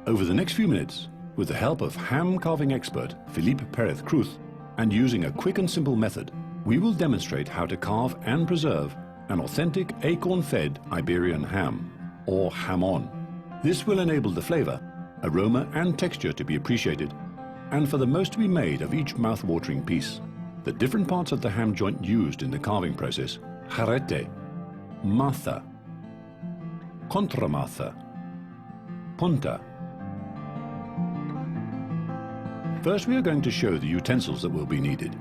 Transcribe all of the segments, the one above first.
Over the next few minutes, with the help of ham carving expert Felipe Perez Cruz, and using a quick and simple method, we will demonstrate how to carve and preserve an authentic acorn-fed Iberian ham, or jamon. This will enable the flavor, aroma and texture to be appreciated, and for the most to be made of each mouth-watering piece. The different parts of the ham joint used in the carving process: jarrete, maza, contramaza, punta. First, we are going to show the utensils that will be needed.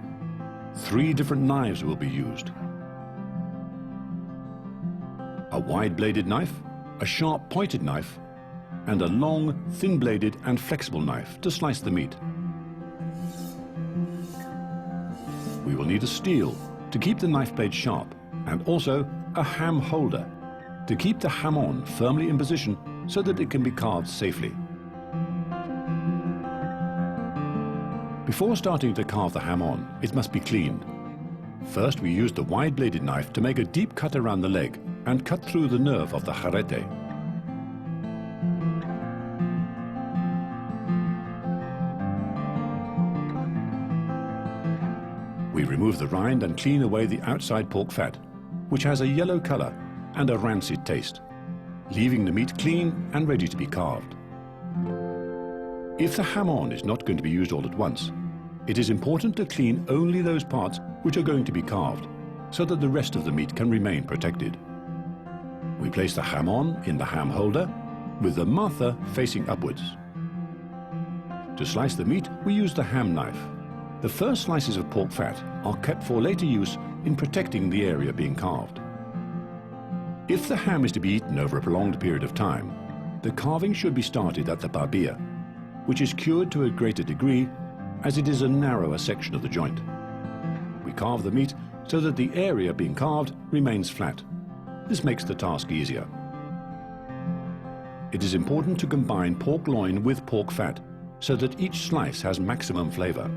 3 different knives will be used: a wide-bladed knife, a sharp-pointed knife, and a long, thin-bladed and flexible knife to slice the meat. We will need a steel to keep the knife blade sharp, and also a ham holder to keep the jamon firmly in position so that it can be carved safely. Before starting to carve the jamon, it must be cleaned. First, we use the wide-bladed knife to make a deep cut around the leg and cut through the nerve of the jarrete. We remove the rind and clean away the outside pork fat, which has a yellow color and a rancid taste, leaving the meat clean and ready to be carved. If the jamon is not going to be used all at once, it is important to clean only those parts which are going to be carved, so that the rest of the meat can remain protected. We place the jamon in the ham holder, with the maza facing upwards. To slice the meat, we use the ham knife. The first slices of pork fat are kept for later use in protecting the area being carved. If the ham is to be eaten over a prolonged period of time, the carving should be started at the barbilla, which is cured to a greater degree as it is a narrower section of the joint. We carve the meat so that the area being carved remains flat. This makes the task easier. It is important to combine pork loin with pork fat so that each slice has maximum flavor.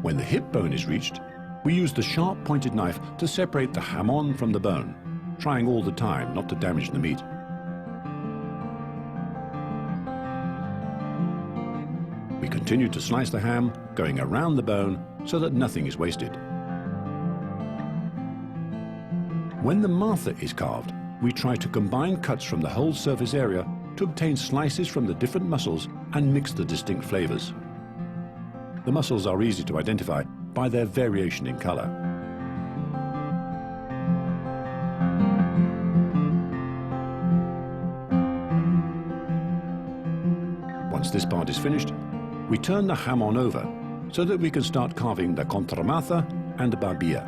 When the hip bone is reached, we use the sharp-pointed knife to separate the jamon from the bone, trying all the time not to damage the meat. We continue to slice the ham, going around the bone so that nothing is wasted. When the maza is carved, we try to combine cuts from the whole surface area to obtain slices from the different muscles and mix the distinct flavors. The muscles are easy to identify by their variation in color. Once this part is finished, we turn the jamon over so that we can start carving the contramaza and the barbilla.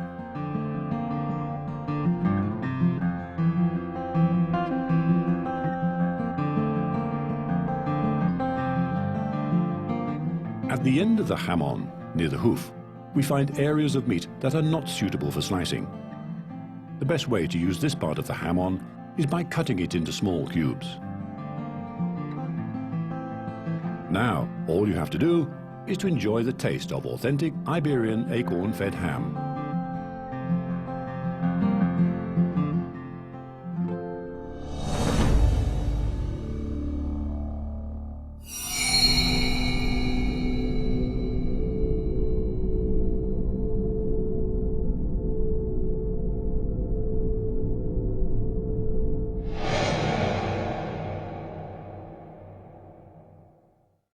At the end of the jamon, near the hoof, we find areas of meat that are not suitable for slicing. The best way to use this part of the jamon is by cutting it into small cubes. Now, all you have to do is to enjoy the taste of authentic Iberian acorn-fed ham.